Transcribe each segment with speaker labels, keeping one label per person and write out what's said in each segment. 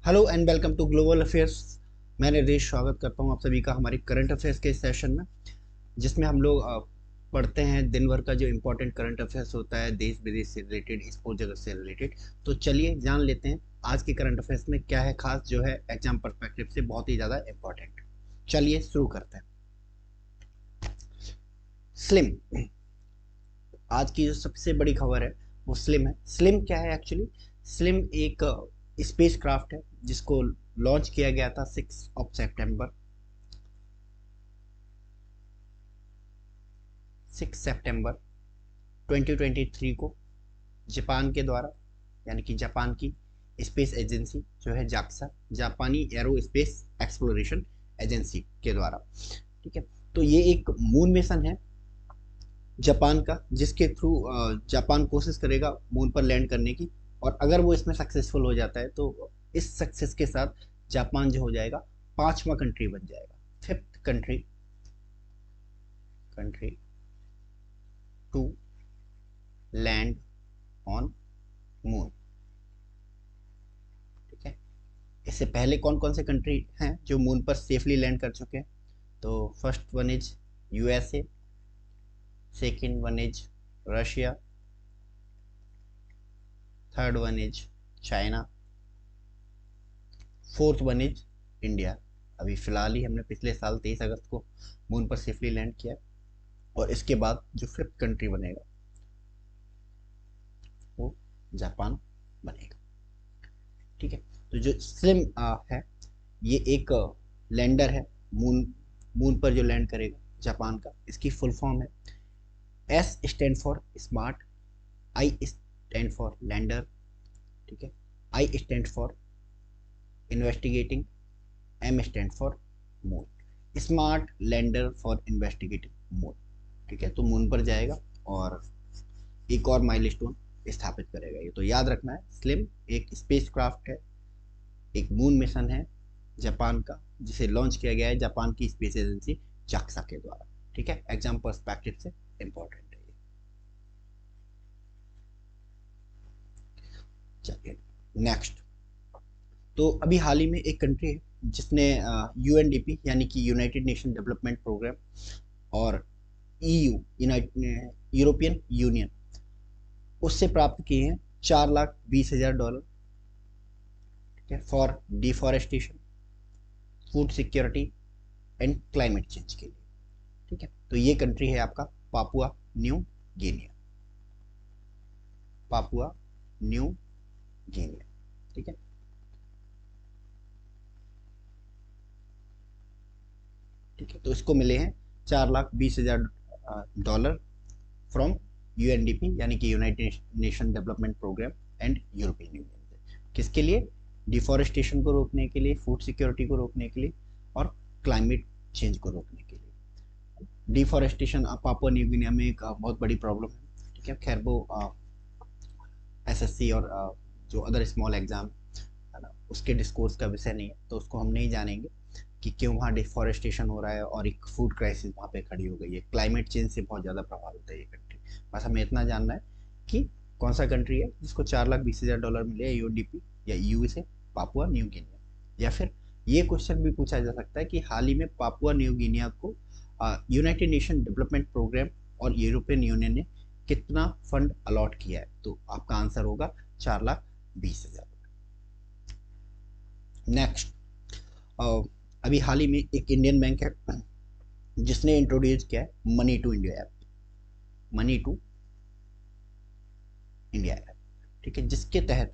Speaker 1: Hello and welcome to global affairs. मैं निर्देश स्वागत करता हूं आप सभी का हमारे करंट अफेयर्स के सेशन में, जिसमें हम लोग पढ़ते हैं दिन भर का जो इम्पोर्टेंट करंट अफेयर्स होता है, देश विदेश से रिलेटेड, स्पोर्ट्स जगत से रिलेटेड। तो चलिए जान लेते हैं आज के करंट अफेयर्स में क्या है खास, जो है एग्जाम परस्पेक्टिव से बहुत ही ज़्यादा इम्पोर्टेंट। चलिए शुरू करते हैं। स्लिम, आज की जो सबसे बड़ी खबर है वो स्लिम है। स्लिम क्या है एक्चुअली? स्लिम एक स्पेस क्राफ्ट है जिसको लॉन्च किया गया था 6 सितंबर 2023 को जापान के द्वारा, यानी कि जापान की स्पेस एजेंसी जो है जाक्सा, जापानी एरो स्पेस एक्सप्लोरेशन एजेंसी के द्वारा। ठीक है, तो ये एक मून मिशन है जापान का, जिसके थ्रू जापान कोशिश करेगा मून पर लैंड करने की। और अगर वो इसमें सक्सेसफुल हो जाता है तो इस सक्सेस के साथ जापान जो हो जाएगा पांचवा कंट्री बन जाएगा, fifth country to land on moon. ठीक है, इससे पहले कौन कौन से कंट्री हैं जो मून पर सेफली लैंड कर चुके हैं? तो first one is USA, second one is Russia, third one is China, fourth one is India. अभी फिलहाल ही हमने पिछले साल 23 अगस्त को मून पर सेफली लैंड किया। और इसके बाद जो फिफ्थ कंट्री बनेगा वो जापान बनेगा। ठीक है, तो जो स्लिम है, ये एक लैंडर है मून मून पर जो लैंड करेगा जापान का। इसकी फुल फॉर्म है S stand for smart, I stand for lander, ठीक है, I stand for investigating, M stand for moon. Smart lander for investigating moon. ठीक है, तो मून पर जाएगा और एक और माइलस्टोन स्थापित करेगा। ये तो याद रखना है, स्लिम एक स्पेस क्राफ्ट है, एक मून मिशन है जापान का, जिसे लॉन्च किया गया है जापान की स्पेस एजेंसी जाक्सा के द्वारा। ठीक है, एग्जाम पर्सपेक्टिव से इंपॉर्टेंट है ये। चलिए नेक्स्ट। तो अभी हाल ही में एक कंट्री है जिसने यूएनडीपी यानी कि यूनाइटेड नेशन डेवलपमेंट प्रोग्राम और ईयू यूरोपियन यूनियन उससे प्राप्त किए हैं $4,20,000। ठीक है, for deforestation, food security and climate change के लिए। ठीक है, तो ये कंट्री है आपका Papua new Guinea. Papua new Guinea. ठीक है, ठीक है, तो इसको मिले हैं $4,20,000 फ्रॉम यूएनडीपी यानी कि United Nation development program and European Union से। किसके लिए? डिफॉरेस्टेशन को रोकने के लिए, फूड सिक्योरिटी को रोकने के लिए और क्लाइमेट चेंज को रोकने के लिए। डिफॉरेस्टेशन पापुआ न्यू गिनिया में एक बहुत बड़ी प्रॉब्लम है। ठीक है, खैर वो एसएससी और जो अदर स्मॉल एग्जाम है ना, उसके डिस्कोर्स का विषय नहीं है, तो उसको हम नहीं जानेंगे कि क्यों वहाँ डिफॉरेस्टेशन हो रहा है और एक फूड क्राइसिस वहाँ पे खड़ी हो गई है। क्लाइमेट चेंज से बहुत ज़्यादा प्रभावित है ये कंट्री। बस हमें इतना जानना है कि कौन सा कंट्री है जिसको $4,20,000 मिले, यूडीपी या यू से पापुआ न्यू गिनिया। या फिर ये क्वेश्चन भी पूछा जा सकता है कि हाल ही में पापुआ न्यू गिनिया को यूनाइटेड नेशन डेवलपमेंट प्रोग्राम और यूरोपियन यूनियन ने कितना फंड अलॉट किया है? तो आपका आंसर होगा 4,20,000। नेक्स्ट, अभी हाल ही में एक इंडियन बैंक है जिसने इंट्रोड्यूस किया है money to India app. Money to India app, ठीक है, जिसके तहत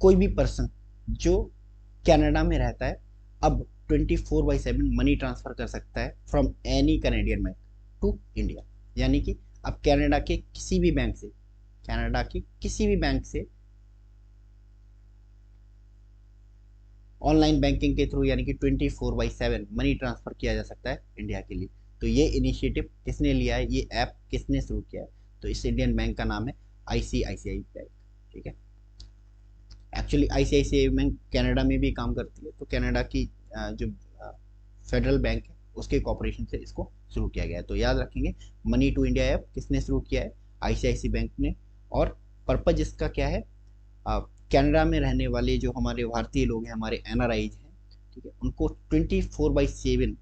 Speaker 1: कोई भी पर्सन जो कनाडा में रहता है अब 24/7 मनी ट्रांसफर कर सकता है from any Canadian bank to India. यानी कि अब कनाडा के किसी भी बैंक से, कनाडा के किसी भी बैंक से ऑनलाइन बैंकिंग के थ्रू, यानी कि 24/7 मनी ट्रांसफर किया जा सकता है इंडिया के लिए। तो ये इनिशिएटिव किसने लिया है, ये ऐप किसने शुरू किया है? तो इस इंडियन बैंक का नाम है आईसीआईसीआई बैंक। ठीक है, एक्चुअली आईसीआईसीआई बैंक कनाडा में भी काम करती है, तो कनाडा की जो फेडरल बैंक है उसके कॉपरेशन से इसको शुरू किया गया है। तो याद रखेंगे, मनी टू इंडिया ऐप किसने शुरू किया है? आईसीआईसी बैंक ने। और पर्पज इसका क्या है? कनाडा में रहने वाले जो हमारे भारतीय लोग हैं, हमारे एनआरआईज हैं, ठीक है, उनको 24/7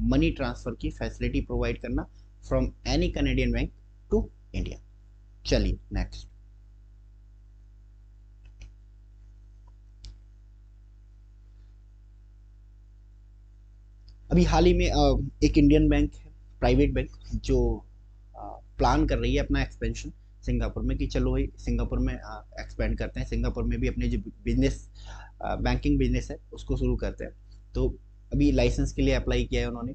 Speaker 1: मनी ट्रांसफर की फैसिलिटी प्रोवाइड करना from any Canadian bank to India. चलिए नेक्स्ट। अभी हाल ही में एक इंडियन बैंक है, प्राइवेट बैंक, जो प्लान कर रही है अपना एक्सपेंशन सिंगापुर में, कि चलो भाई सिंगापुर में एक्सपेंड करते हैं, सिंगापुर में भी अपने जो बिजनेस बैंकिंग बिजनेस है उसको शुरू करते हैं। तो अभी लाइसेंस के लिए अप्लाई किया है उन्होंने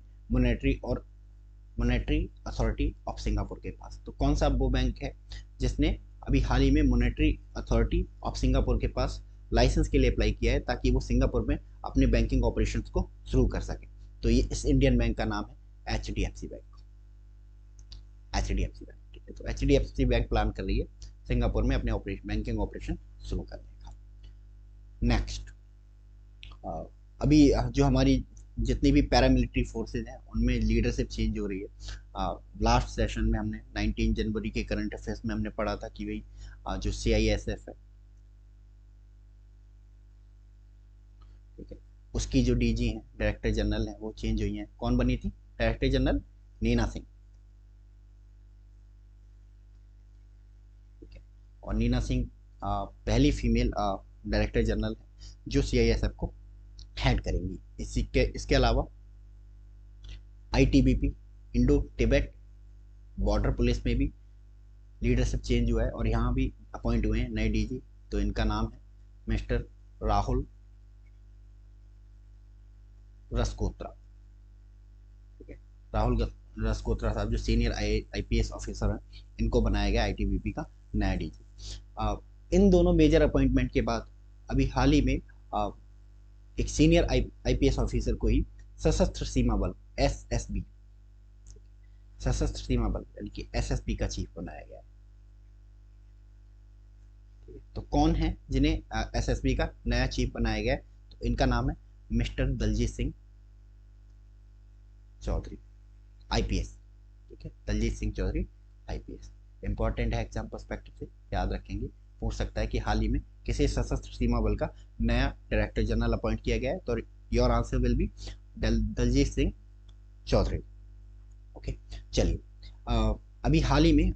Speaker 1: मॉनेटरी अथॉरिटी ऑफ सिंगापुर के पास। तो कौन सा वो बैंक है जिसने अभी हाल ही में मॉनेटरी अथॉरिटी ऑफ सिंगापुर के पास लाइसेंस के लिए अप्लाई किया है, ताकि वो सिंगापुर में अपने बैंकिंग ऑपरेशंस को शुरू कर सके। तो ये इस इंडियन बैंक का नाम है HDFC बैंक। HDFC बैंक, ठीक है। तो HDFC बैंक प्लान कर रही है सिंगापुर में अपने ऑपरेशन बैंकिंग ऑपरेशन शुरू करने का। नेक्स्ट, अभी जो हमारी जितनी भी पैरामिलिट्री फोर्सेज हैं उनमें लीडरशिप चेंज हो रही है। लास्ट सेशन में हमने 19 जनवरी के करंट अफेयर्स में हमने पढ़ा था कि भाई जो CISF है, ठीक है, उसकी जो DG हैं, डायरेक्टर जनरल हैं, वो चेंज हुई हैं। कौन बनी थी डायरेक्टर जनरल? नीना सिंह, ठीक है। और नीना सिंह पहली फीमेल डायरेक्टर जनरल है जो CISF को हेड करेंगी। इसके अलावा ITBP, Indo Tibet border police में भी लीडरशिप चेंज हुआ है और यहाँ भी अपॉइंट हुए हैं नए DG। तो इनका नाम है मिस्टर राहुल रसकोत्रा, ठीक है। राहुल रसकोत्रा साहब जो सीनियर IPS ऑफिसर हैं, इनको बनाया गया ITBP का नया DG। इन दोनों मेजर अपॉइंटमेंट के बाद अभी हाल ही में एक सीनियर IPS ऑफिसर को ही सशस्त्र सीमा बल SSB, सशस्त्र सीमा बल यानी कि SSB का चीफ बनाया गया है। तो कौन है जिन्हें SSB का नया चीफ बनाया गया है? तो इनका नाम है मिस्टर दलजीत सिंह चौधरी IPS, ठीक है। दलजीत सिंह चौधरी IPS इंपॉर्टेंट है, एग्जाम पर्सपेक्टिव से याद रखेंगे। पूछ सकता है कि हाल ही में किसी सशस्त्र सीमा बल का नया डायरेक्टर जनरल अपॉइंट किया गया है, तो your answer will be Daljeet Singh Chaudhary. Okay, चलिए। अभी हाल ही में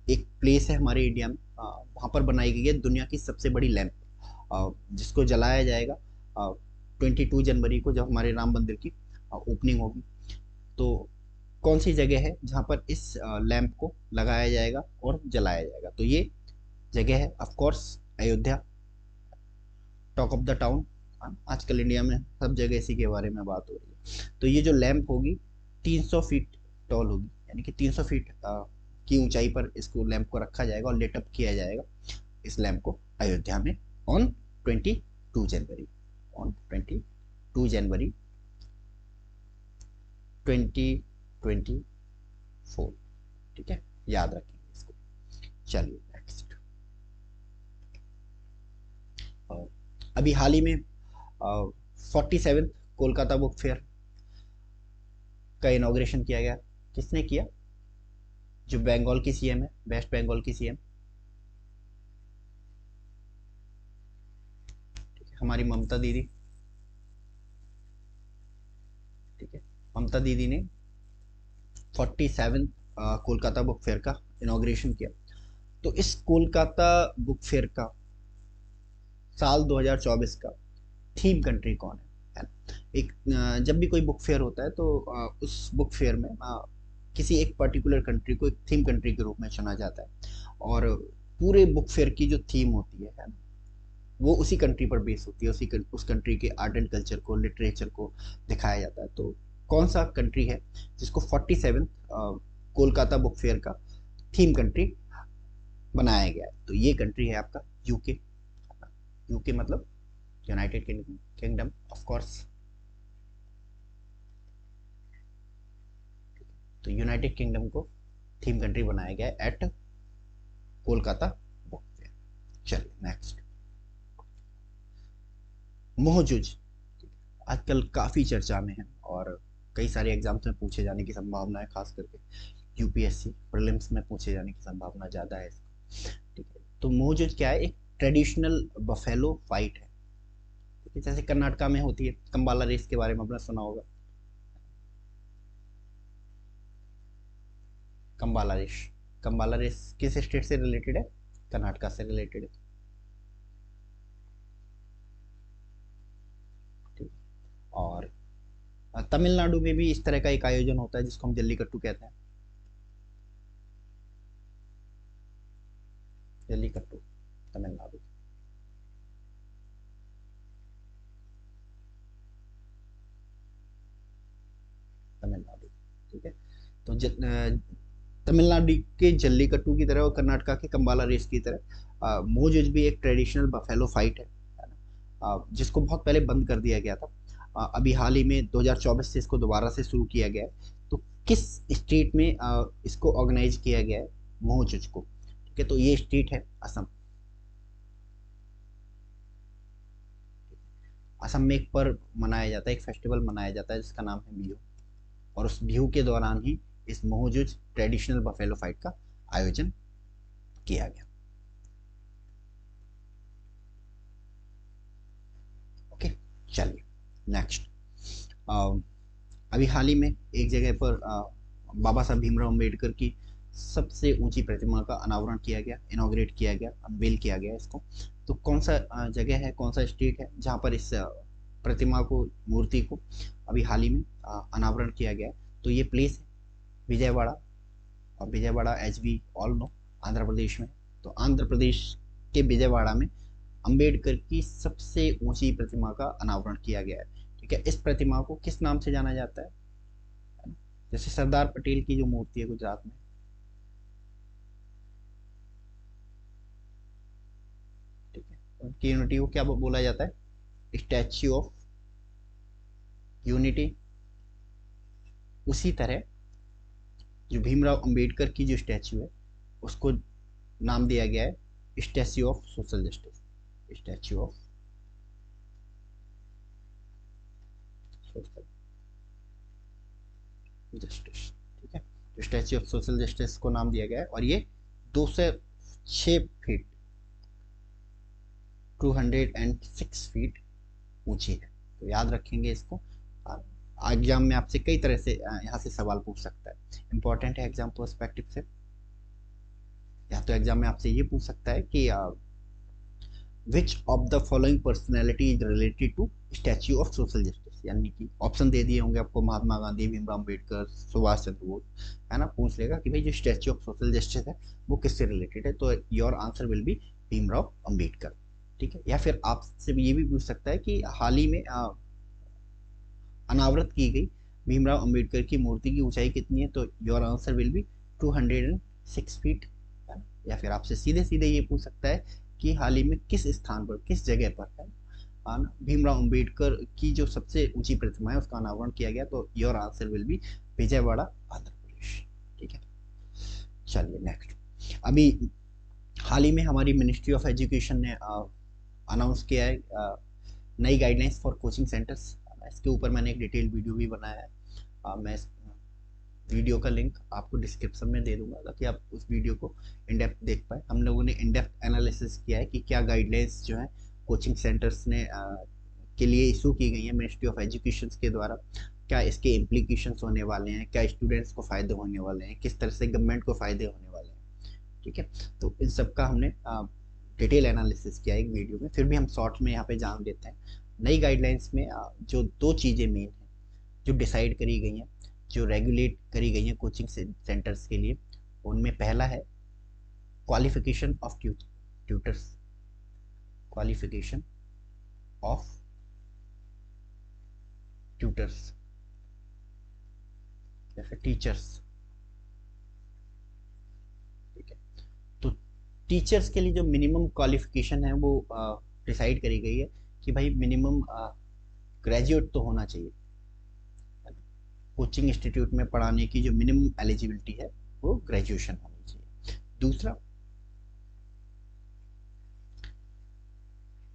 Speaker 1: एक प्लेस है हमारे इंडिया में, वहाँ पर बनाई गई है दुनिया की सबसे बड़ी लैंप, जिसको जलाया जाएगा 22 जनवरी को, जब हमारे राम मंदिर की ओपनिंग होगी। तो कौन सी जगह है जहाँ पर इस लैंप को लगाया जाएगा और जलाया जाएगा? तो ये जगह है of course Ayodhya, talk of the town. आजकल इंडिया में सब जगह इसी के बारे में बात हो रही है। तो ये जो लैंप होगी 300 फीट टॉल होगी, यानी कि 300 फीट की ऊंचाई पर इसको लैंप को रखा जाएगा और लेटअप किया जाएगा इस लैंप को अयोध्या में ऑन 22 जनवरी, ऑन 22 जनवरी 2024, ठीक है, याद रखेंगे इसको। चलिए नेक्स्ट। अभी हाल ही में 47 कोलकाता बुक फेयर का इनॉग्रेशन किया गया। किसने किया? जो बंगाल की CM है, वेस्ट बंगाल की CM, ठीक है, हमारी ममता दीदी, ठीक है। ममता दीदी ने 47 कोलकाता बुक फेयर का इनॉग्रेशन किया। तो इस कोलकाता बुक फेयर का साल 2024 का थीम कंट्री कौन है ना? एक जब भी कोई बुक फेयर होता है तो उस बुक फेयर में किसी एक पर्टिकुलर कंट्री को एक थीम कंट्री के रूप में चुना जाता है, और पूरे बुक फेयर की जो थीम होती है ना, वो उसी कंट्री पर बेस होती है, उस कंट्री के आर्ट एंड कल्चर को, लिटरेचर को दिखाया जाता है। तो कौन सा कंट्री है जिसको 47 कोलकाता बुक फेयर का थीम कंट्री बनाया गया है? तो ये कंट्री है आपका यूके। यूके मतलब यूनाइटेड किंगडम ऑफ कोर्स। तो यूनाइटेड किंगडम को थीम कंट्री बनाया गया है एट कोलकाता बुक फेयर। चलिए नेक्स्ट। मोहजुज आजकल काफ़ी चर्चा में है और कई सारे एग्जाम्स में पूछे जाने की संभावना है, खास करके UPSC प्रीलिम्स में पूछे जाने की संभावना ज़्यादा है इसको, ठीक है। तो मोहजुज क्या है? एक ट्रेडिशनल बफेलो फाइट है, ठीक है, जैसे कर्नाटका में होती है। कंबाला रेस के बारे में आपने सुना होगा। कंबाला रेस, कंबाला रेस किस स्टेट से रिलेटेड है? कर्नाटका से रिलेटेड है, ठीक। और तमिलनाडु में भी इस तरह का एक आयोजन होता है जिसको हम जल्लीकट्टू कहते हैं। जल्लीकट्टू, तमिलनाडु। तमिलनाडु, ठीक है। तो तमिलनाडु के जल्लीकट्टू की तरह और कर्नाटका के कंबाला रेस की तरह मोह जुज भी एक ट्रेडिशनल बफेलो फाइट है ना, जिसको बहुत पहले बंद कर दिया गया था। अभी हाल ही में 2024 से इसको दोबारा से शुरू किया गया है। तो किस स्टेट में इसको ऑर्गेनाइज किया गया है मोह जुज को? ठीक है, तो ये स्टेट है असम। असम में एक पर्व मनाया जाता है, एक फेस्टिवल मनाया जाता है जिसका नाम है बिहू। और उस बिहू के दौरान ही इस मोहजुज ट्रेडिशनल बफेलो फाइट का आयोजन किया गया। ओके, चलिए नेक्स्ट। अभी हाल ही में एक जगह पर बाबा साहब भीमराव अम्बेडकर की सबसे ऊंची प्रतिमा का अनावरण किया गया, इनॉग्रेट किया गया, अनवेल किया गया इसको। तो कौन सा जगह है, कौन सा स्टेट है जहाँ पर इस प्रतिमा को, मूर्ति को अभी हाल ही में अनावरण किया गया है? तो ये प्लेस है विजयवाड़ा। और Vijayawada as we all know Andhra Pradesh में। तो आंध्र प्रदेश के विजयवाड़ा में अंबेडकर की सबसे ऊंची प्रतिमा का अनावरण किया गया है, ठीक है। इस प्रतिमा को किस नाम से जाना जाता है? जैसे सरदार पटेल की जो मूर्ति है गुजरात में, ठीक है, उनकी यूनिटी को क्या बोला जाता है? Statue of unity. उसी तरह जो भीमराव अंबेडकर की जो स्टैच्यू है उसको नाम दिया गया है statue of social justice. Statue of social justice, ठीक है। तो स्टैच्यू ऑफ सोशल जस्टिस को नाम दिया गया है और ये 206 फीट 206 फीट ऊंची है। तो याद रखेंगे इसको। एग्जाम में आपसे कई तरह से यहाँ से सवाल पूछ सकता है, इंपॉर्टेंट है एग्जाम पर्सपेक्टिव से। या तो एग्जाम में आपसे ये पूछ सकता है कि which of the following personality is related to statue of social justice, यानी कि ऑप्शन दे दिए होंगे आपको, महात्मा गांधी, भीमराव अम्बेडकर, सुभाष चंद्र बोस, है ना। पूछ लेगा कि भाई जो स्टैच्यू ऑफ सोशल जस्टिस है वो किससे रिलेटेड है, तो your answer will B Bhimrao Ambedkar, ठीक है। या फिर आपसे ये भी पूछ सकता है कि हाल ही में अनावृत की गई भीमराव अंबेडकर की मूर्ति की ऊंचाई कितनी है, तो your answer will B 206 feet. या फिर आपसे सीधे सीधे ये पूछ सकता है कि हाल ही में किस स्थान पर, किस जगह पर है ना भीमराव अंबेडकर की जो सबसे ऊंची प्रतिमा है उसका अनावरण किया गया, तो your answer will be Vijayawada, Andhra Pradesh, ठीक है। चलिए नेक्स्ट। अभी हाल ही में हमारी मिनिस्ट्री ऑफ एजुकेशन ने अनाउंस किया है नई गाइडलाइंस फॉर कोचिंग सेंटर्स। इसके ऊपर मैंने एक डिटेल वीडियो भी बनाया है। मैं इस वीडियो का लिंक आपको डिस्क्रिप्शन में दे दूंगा ताकि आप उस वीडियो को इन डेप्थ देख पाए। हम लोगों ने इन डेप्थ एनालिसिस किया है कि क्या गाइडलाइंस जो है कोचिंग सेंटर्स ने के लिए इशू की गई है मिनिस्ट्री ऑफ एजुकेशन के द्वारा, क्या इसके इम्प्लीकेशंस होने वाले हैं, क्या स्टूडेंट्स को फ़ायदे होने वाले हैं, किस तरह से गवर्नमेंट को फ़ायदे होने वाले हैं, ठीक है। तो इन सब का हमने डिटेल एनालिसिस किया है एक वीडियो में। फिर भी हम शॉर्ट में यहाँ पे जान देते हैं। नई गाइडलाइंस में जो दो चीज़ें मेन हैं जो डिसाइड करी गई हैं, जो रेगुलेट करी गई हैं कोचिंग सेंटर्स के लिए, उनमें पहला है qualification of tutors. Qualification of tutors या फिर टीचर्स, ठीक है। तो टीचर्स के लिए जो मिनिमम क्वालिफिकेशन है वो डिसाइड करी गई है कि भाई मिनिमम ग्रेजुएट तो होना चाहिए। कोचिंग इंस्टीट्यूट में पढ़ाने की जो मिनिमम एलिजिबिलिटी है वो ग्रेजुएशन होनी चाहिए। दूसरा,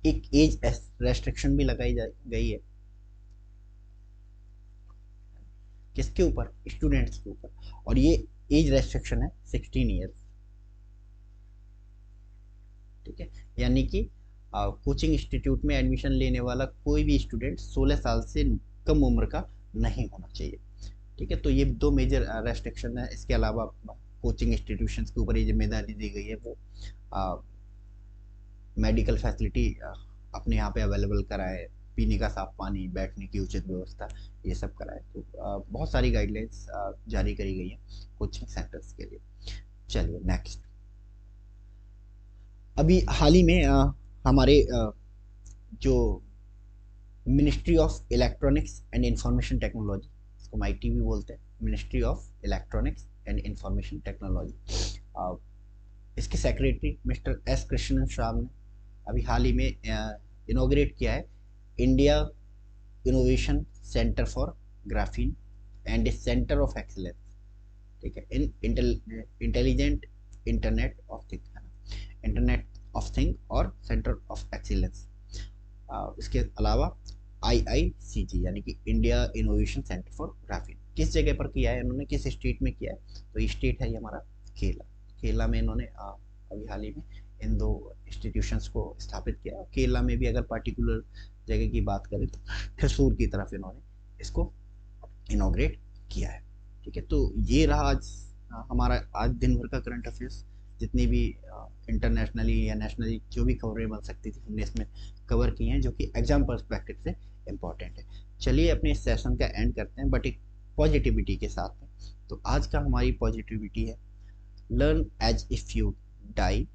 Speaker 1: एक एज रेस्ट्रिक्शन भी लगाई गई है, किसके ऊपर? स्टूडेंट्स के ऊपर। और ये एज रेस्ट्रिक्शन है 16 ईयर्स। ठीक है, यानी कि कोचिंग इंस्टीट्यूट में एडमिशन लेने वाला कोई भी स्टूडेंट 16 साल से कम उम्र का नहीं होना चाहिए। ठीक है, तो ये दो मेजर रेस्ट्रिक्शन है। इसके अलावा कोचिंग इंस्टीट्यूशंस के ऊपर ये जिम्मेदारी दी गई है वो मेडिकल फैसिलिटी अपने यहाँ पे अवेलेबल कराए, पीने का साफ पानी, बैठने की उचित व्यवस्था, ये सब कराए। तो बहुत सारी गाइडलाइंस जारी करी गई है कोचिंग सेंटर्स के लिए। चलिए नेक्स्ट, अभी हाल ही में हमारे जो ministry of electronics and information technology, इसको माईटी भी बोलते हैं, ministry of electronics and information technology, इसके सेक्रेटरी मिस्टर एस कृष्णन श्राव ने अभी हाल ही में इनोग्रेट किया है India innovation centre for graphene and centre of excellence, ठीक है, इन इंटेलिजेंट इंटरनेट ऑफ थिंग, है ना, इंटरनेट ऑफ थिंग और सेंटर ऑफ एक्सीलेंस। इसके अलावा IICG यानी कि India innovation centre for graphene किस जगह पर किया है इन्होंने, किस स्टेट में किया है, तो ये स्टेट है ये हमारा केरला। केरला में इन्होंने अभी हाल ही में इन दो इंस्टीट्यूशंस को स्थापित किया। केरला में भी अगर पर्टिकुलर जगह की बात करें तो थ्रिसूर की तरफ इन्होंने इसको इनोग्रेट किया है। ठीक है, तो ये रहा आज हमारा आज दिन भर का करंट अफेयर्स। जितनी भी इंटरनेशनली या नेशनली जो भी खबरें बन सकती थी हमने इसमें कवर की हैं, जो कि एग्जाम पर्सपेक्टिव से इम्पॉर्टेंट है। चलिए अपने इस सेशन का एंड करते हैं, बट एक पॉजिटिविटी के साथ में। तो आज का हमारी पॉजिटिविटी है, learn as if you die,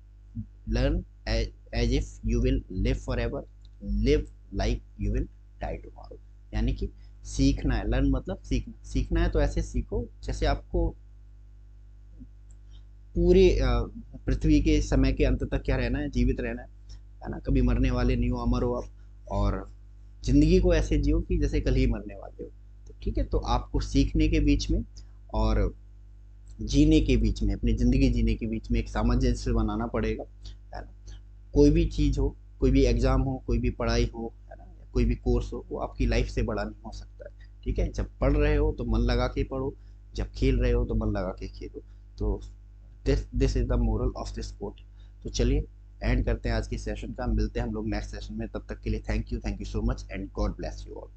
Speaker 1: learn as if you will live for ever, live like you will die tomorrow. यानी कि सीखना है, लर्न मतलब सीखना, सीखना है तो ऐसे सीखो जैसे आपको पूरी पृथ्वी के समय के अंत तक क्या रहना है, जीवित रहना है ना, कभी मरने वाले नहीं हो, अमर हो आप, और जिंदगी को ऐसे जियो कि जैसे कल ही मरने वाले हो। तो ठीक है, तो आपको सीखने के बीच में और जीने के बीच में, अपनी ज़िंदगी जीने के बीच में एक सामंजस्य बनाना पड़ेगा, है ना। कोई भी चीज़ हो, कोई भी एग्ज़ाम हो, कोई भी पढ़ाई हो, है ना, कोई भी कोर्स हो, वो आपकी लाइफ से बड़ा नहीं हो सकता है। ठीक है, जब पढ़ रहे हो तो मन लगा के पढ़ो, जब खेल रहे हो तो मन लगा के खेलो। तो this is the moral of this quote. तो चलिए एंड करते हैं आज की सेशन का, मिलते हैं हम लोग नेक्स्ट सेशन में। तब तक के लिए thank you so much and God bless you all.